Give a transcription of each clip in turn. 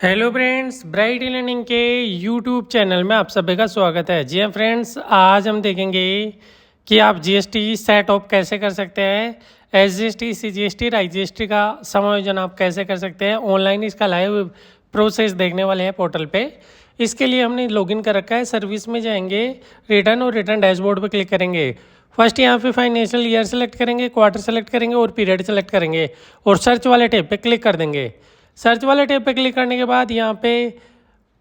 Hello friends, bright learning के YouTube channel में आप सभी का स्वागत है। जी हाँ फ्रेंड्स, आज हम देखेंगे कि आप जीएसटी सेट ऑफ कैसे कर सकते हैं। एसजीएसटी, सीजीएसटी और आईजीएसटी का समायोजन आप कैसे कर सकते हैं। ऑनलाइन इसका लाइव प्रोसेस देखने वाले हैं पोर्टल पे। इसके लिए हमने लॉगिन कर रखा है। सर्विस में जाएंगे, रिटर्न और रिटर्न डैशबोर्ड पर क्लिक करेंगे। फर्स्ट यहाँ पे फाइनेंशियल ईयर सेलेक्ट करेंगे, क्वार्टर सेलेक्ट करेंगे और पीरियड सेलेक्ट करेंगे और सर्च वाले टैब पे क्लिक कर देंगे। सर्च वाले टैब पे क्लिक करने के बाद यहाँ पे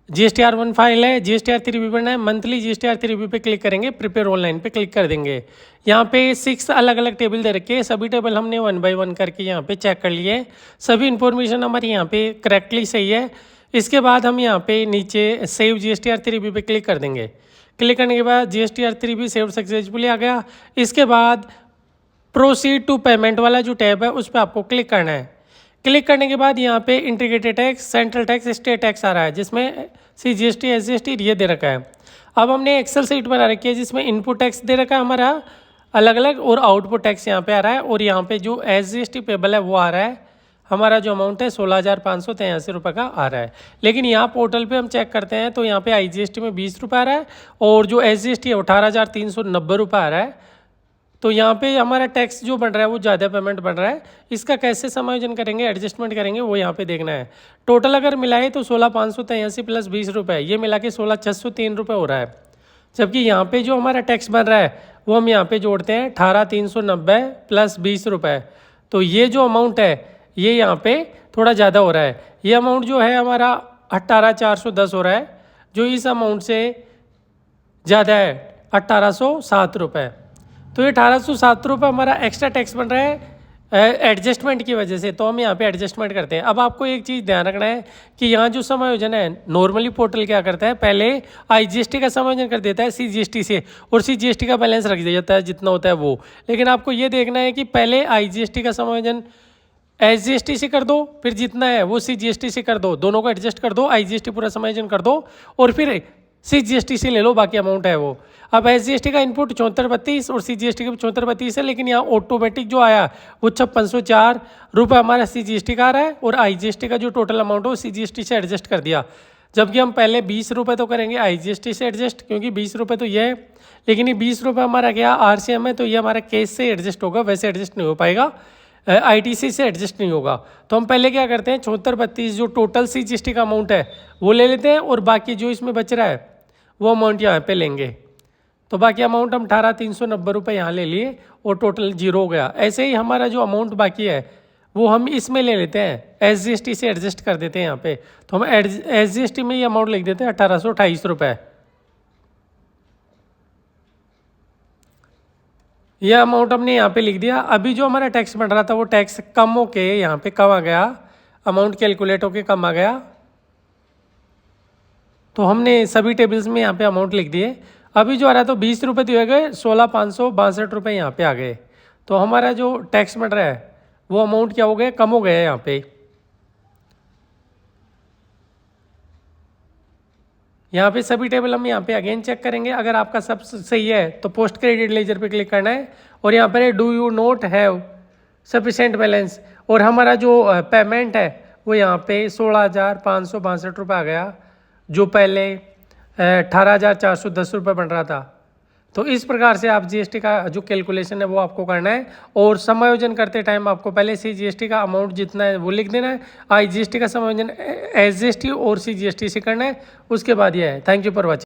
GSTR1 फाइल है, GSTR3B बनना है। मंथली GSTR3B पे क्लिक करेंगे, प्रिपेयर ऑनलाइन पे क्लिक कर देंगे। यहाँ पे 6 अलग अलग टेबल दे रखे हैं। सभी टेबल हमने 1 बाय 1 करके यहाँ पे चेक कर लिए। सभी इन्फॉर्मेशन हमारी यहाँ पे करेक्टली सही है। इसके बाद हम यहाँ पे नीचे सेव GSTR3B पे क्लिक कर देंगे। क्लिक करने के बाद GSTR3B सेव सक्सेसफुली आ गया। इसके बाद प्रोसीड टू पेमेंट वाला जो टैब है उस पर आपको क्लिक करना है। क्लिक करने के बाद यहाँ पे integrated tax, central tax, state tax आ रहा है, जिसमें सीजीएसटी, एसजीएसटी ये दे रखा है। अब हमने एक्सेल सीट बना रखी है जिसमें इनपुट टैक्स दे रखा है हमारा अलग अलग और आउटपुट टैक्स यहाँ पे आ रहा है। और यहाँ पे जो एसजीएसटी पेबल है वो आ रहा है, हमारा जो अमाउंट है 16,583 रुपये का आ रहा है। लेकिन यहाँ पोर्टल पे हम चेक करते हैं तो यहाँ पे आईजीएसटी में 20 रुपये आ रहा है और जो एसजीएसटी है 18,390 रुपये आ रहा है। तो यहाँ पे हमारा टैक्स जो बन रहा है वो ज़्यादा पेमेंट बन रहा है। इसका कैसे समायोजन करेंगे, एडजस्टमेंट करेंगे, वो यहाँ पे देखना है। टोटल अगर मिलाए तो 16,583 प्लस 20 रुपये, ये मिला के 16,603 रुपये हो रहा है। जबकि यहाँ पे जो हमारा टैक्स बन रहा है वो हम यहाँ पे जोड़ते हैं 18,390 प्लस 20 रुपये। तो ये जो अमाउंट है ये यहाँ पे थोड़ा ज़्यादा हो रहा है। ये अमाउंट जो है हमारा 18,410 हो रहा है, जो इस अमाउंट से ज़्यादा है 1,807 रुपये। तो ये 1,807 रुपये हमारा एक्स्ट्रा टैक्स बन रहा है एडजस्टमेंट की वजह से। तो हम यहाँ पे एडजस्टमेंट करते हैं। अब आपको एक चीज़ ध्यान रखना है कि यहाँ जो समायोजन है, नॉर्मली पोर्टल क्या करता है, पहले आईजीएसटी का समायोजन कर देता है सीजीएसटी से और सीजीएसटी का बैलेंस रख दिया जाता है जितना होता है वो। लेकिन आपको ये देखना है कि पहले आईजीएसटी का समायोजन एसजीएसटी से कर दो, फिर जितना है वो सीजीएसटी से कर दो, दोनों को एडजस्ट कर दो, आईजीएसटी पूरा समायोजन कर दो और फिर सीजीएसटी से ले लो बाकी अमाउंट है वो। अब एसजीएसटी का इनपुट 7432 और सीजीएसटी का 7432 है, लेकिन यहाँ ऑटोमेटिक जो आया वो 5604 रुपये हमारा सीजीएसटी का आ रहा है और आईजीएसटी का जो टोटल अमाउंट है वो सीजीएसटी से एडजस्ट कर दिया। जबकि हम पहले 20 रुपये तो करेंगे आईजीएसटी से एडजस्ट, क्योंकि 20 रुपये तो ये है, लेकिन ये 20 रुपये हमारा क्या आरसीएम है, तो ये हमारा केस से एडजस्ट होगा, वैसे एडजस्ट नहीं हो पाएगा, आईटीसी से एडजस्ट नहीं होगा। तो हम पहले क्या करते हैं 7432 जो टोटल सीजीएसटी का अमाउंट है वो ले लेते हैं और बाकी जो इसमें बच रहा है वो अमाउंट यहाँ पे लेंगे। तो बाकी अमाउंट हम 18,390 रुपये यहाँ ले लिए और टोटल जीरो हो गया। ऐसे ही हमारा जो अमाउंट बाकी है वो हम इसमें ले लेते हैं, एसजीएसटी से एडजस्ट कर देते हैं यहाँ पे। तो हम एसजीएसटी में ये अमाउंट लिख देते हैं 1,828 रुपये। यह अमाउंट हमने यहाँ पे लिख दिया। अभी जो हमारा टैक्स बन रहा था वो टैक्स कम होके यहाँ पे कम आ गया, अमाउंट कैलकुलेट होके कम आ गया। तो हमने सभी टेबल्स में यहाँ पे अमाउंट लिख दिए। अभी जो आ रहा है तो 20 रुपये दिए गए, 16,562 रुपये यहाँ पे आ गए। तो हमारा जो टैक्स बन रहा है वो अमाउंट क्या हो गया, कम हो गया यहाँ पे। यहाँ पे सभी टेबल हम यहाँ पे अगेन चेक करेंगे। अगर आपका सब सही है तो पोस्ट क्रेडिट लेजर पे क्लिक करना है और यहाँ पर do you not have sufficient balance, और हमारा जो पेमेंट है वो यहाँ पे 16,562 रुपये आ गया, जो पहले 18,410 रुपये बन रहा था। तो इस प्रकार से आप जीएसटी का जो कैलकुलेशन है वो आपको करना है और समायोजन करते टाइम आपको पहले सीजीएसटी का अमाउंट जितना है वो लिख देना है, आईजीएसटी का समायोजन एसजीएसटी और सीजीएसटी से करना है, उसके बाद ये है। Thank you for watching.